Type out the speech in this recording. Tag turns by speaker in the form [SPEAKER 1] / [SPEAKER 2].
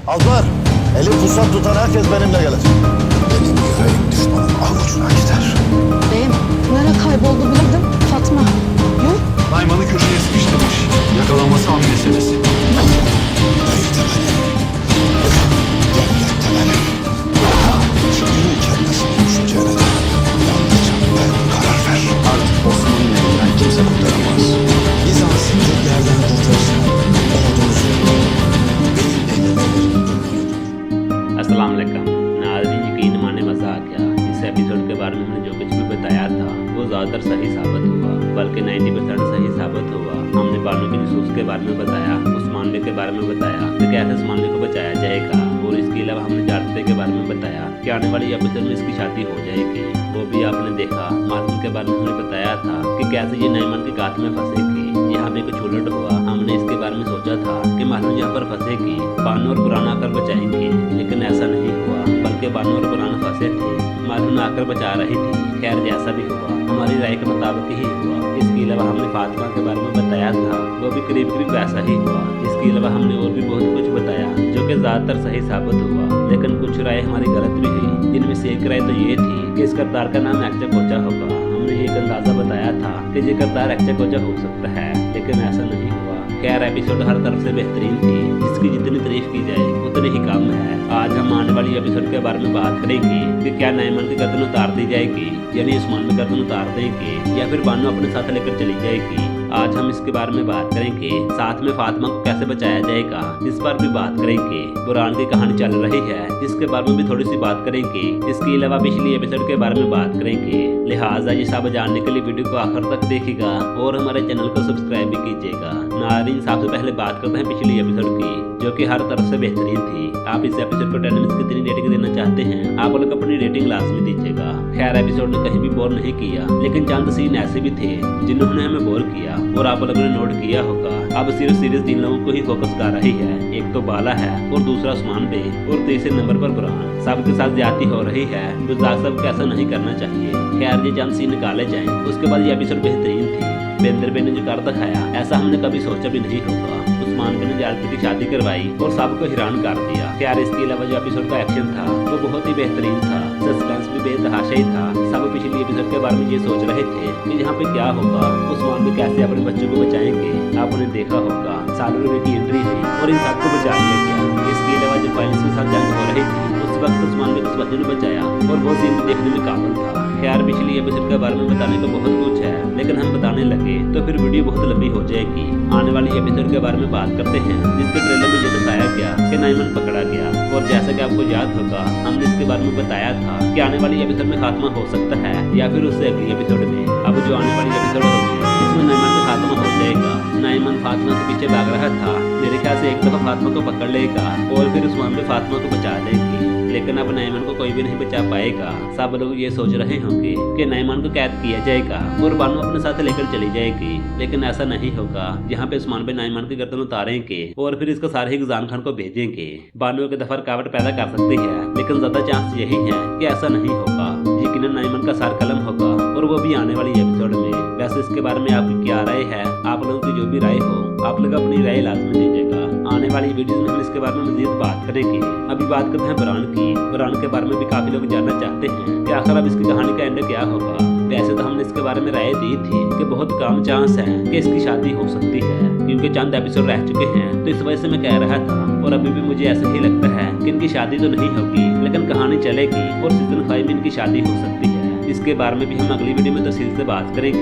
[SPEAKER 1] Alpar, eli pusat tutan herkes benimle gelir. Benim yüreğim düşmanın avucuna gider.
[SPEAKER 2] Beyim, nereye kayboldu bilirdim. Fatma. Yok.
[SPEAKER 3] Nayman'ı köşeye sıkıştırmış. Yakalanması an meselesi.
[SPEAKER 1] Değil de benim. Devlet de benim. Yürürken nasıl düşüneceğine de yalnızca ben karar ver.
[SPEAKER 3] Artık Osman'ın elinden kimse kurtaramaz.
[SPEAKER 1] Bizans'ın Türklerden kurtarırsa ordunuzu benim emrime verin.
[SPEAKER 4] अस्सलाम वालेकुम नाज़रीन, यकीन माने मज़ा आ गया। इस episode के बारे में हमने जो कुछ भी बताया था वो ज़्यादातर सही साबित हुआ, बल्कि 90% सही साबित हुआ। हमने बानों की नसूस के बारे में बताया, उस्मानवे के बारे में बताया कि कैसे उस्मानवे को बचाया जाएगा, और इसके अलावा हमने जारते के बारे में बताया कि आने वाली एपिसोड में इसकी शादी हो जाएगी। वो भी आपने देखा। मार्जिन के बारे में हमने बताया था कि कैसे ये नैमन के गात में फंसेगी। यहाँ पे कुछ उलट हुआ। हमने इसके बारे में सोचा था कि मार्जिन यहाँ पर फंसेगी, बानो और पुराना आकर बचाएंगे, लेकिन ऐसा नहीं हुआ, बल्कि बानो और पुराना फंसे थे, मार्जिन आकर बचा रही थी। खैर जैसा भी हुआ हमारी राय के मुताबिक ही हुआ। इसके अलावा हमने फातिमा के बारे में बताया था, वो भी करीब करीब वैसा ही हुआ। इसके अलावा हमने और भी बहुत कुछ बताया जो कि ज़्यादातर सही साबित हुआ, लेकिन कुछ राय हमारी गलत भी हुई, जिनमें से एक राय तो ये थी कि इस किरदार का नाम एक्चा कोचा होगा। हमने एक अंदाज़ा बताया था कि ये किरदार एक्चा कोचा हो सकता है, लेकिन ऐसा नहीं हुआ। खैर एपिसोड हर तरफ से बेहतरीन थी, इसकी जितनी तारीफ की जाए उतनी ही कम है। आज हम आने वाली एपिसोड के बारे में बात करेंगे कि क्या नैमन की गर्दन उतार दी जाएगी, यानी उस्मान में गर्दन उतार देंगे, या फिर बानो अपने साथ लेकर चली जाएगी। आज हम इसके बारे में बात करेंगे। साथ में फातिमा को कैसे बचाया जाएगा इस पर भी बात करेंगे। बुरान की कहानी चल रही है, इसके बारे में भी थोड़ी सी बात करेंगे। इसके अलावा पिछली एपिसोड के बारे में बात करेंगे। लिहाजा ये सब जानने के लिए वीडियो को आखिर तक देखिएगा और हमारे चैनल को सब्सक्राइब भी कीजिएगा। नाज़रीन, सबसे पहले बात करते हैं पिछली एपिसोड की, जो कि हर तरफ से बेहतरीन थी। आप इस एपिसोड को 10 में से कितनी रेटिंग देना चाहते हैं, आप लोग अपनी रेटिंग लाजमी दीजिएगा। खैर एपिसोड ने कहीं भी बोर नहीं किया, लेकिन चंद सीन ऐसे भी थे जिन्होंने हमें बोर किया, और आप लोगों ने नोट किया होगा। अब सिर्फ सीरीज 3 लोगों को ही फोकस कर रही है। एक तो बाला है, और दूसरा उस्मान बे, और तीसरे नंबर पर बुरान। सबके साथ ज्यादती हो रही है, जो सबको ऐसा नहीं करना चाहिए। खैर ये चंद सीन निकाले जाएं, उसके बाद ये एपिसोड बेहतरीन थी। बेंदर बे ने जो कर दिखाया ऐसा हमने कभी सोचा भी नहीं होगा। उस्मान बे ने जालती की शादी करवाई और सबको हैरान कर दिया। खैर इसके अलावा जो एपिसोड का एक्शन था वो बहुत ही बेहतरीन था, सस्पेंस भी बेतहाशा ही था। सब पिछली एपिसोड के बारे में ये सोच रहे थे कि यहाँ पे क्या होगा, उस्मान बे कैसे अपने बच्चों को बचाएंगे। आपने देखा होगा सालू की एंट्री थी और इन सबको बचा लिया गया। इसके अलावा जब वायलेंस के साथ जंग हो रही थी उस वक्त उस्मान बे को उस बच्चे ने बचाया, और वो सीन भी देखने में काबिल था। खैर पिछली एपिसोड के बारे में बताने को बहुत कुछ है, लेकिन हम बताने लगे तो फिर वीडियो बहुत लंबी हो जाएगी। आने वाली एपिसोड के बारे में बात करते हैं, जिसके ट्रेलर में ये दिखाया गया कि नैमन पकड़ा गया, और जैसा कि आपको याद होगा हमने इसके बारे में बताया था कि आने वाली एपिसोड में खात्मा हो सकता है या फिर उससे अगली एपिसोड में। अब जो आने वाली एपिसोड होगी इसमें नैमन का खात्मा हो जाएगा। नैमन फातिमा के पीछे भाग रहा था, मेरे ख्याल से एक दफा फातिमा को पकड़ लेगा और फिर उस्मान बे फातिमा को बचा लेगी, लेकिन अब नैमन को कोई भी नहीं बचा पाएगा। सब लोग ये सोच रहे होंगे कि नैमन को कैद किया जाएगा और बानो अपने साथ लेकर चली जाएगी, लेकिन ऐसा नहीं होगा। यहाँ पे उस्मान बे नैमन की गर्दन उतारेंगे और फिर इसको सारे ही गिजान खान को भेजेंगे। बानो के दफा रुकावट पैदा कर सकती है, लेकिन ज्यादा चांस यही है कि ऐसा नहीं होगा। यकीनन नैमन का सार कलम होगा, और वो भी आने वाली एपिसोड में। वैसे इसके बारे में आपकी क्या राय है, आप लोगों की जो भी राय हो आप लोग अपनी राय लाजमी दीजिएगा। आने वाली वीडियो में हम इसके बारे में मजीद बात करेंगे। अभी बात करते हैं बुरान की। बुरान के बारे में भी काफी लोग जानना चाहते हैं कि आखिर अब इसकी कहानी का एंड क्या होगा। वैसे तो हमने इसके बारे में राय दी थी कि बहुत कम चांस है कि इसकी शादी हो सकती है, क्योंकि चंद एपिसोड रह चुके हैं, तो इस वजह से मैं कह रहा था। और अभी भी मुझे ऐसा ही लगता है कि इनकी शादी तो नहीं होगी, लेकिन कहानी चलेगी और सीजन 5 में इनकी शादी हो सकती है। इसके बारे में भी हम अगली वीडियो में तफसील से बात करेंगे।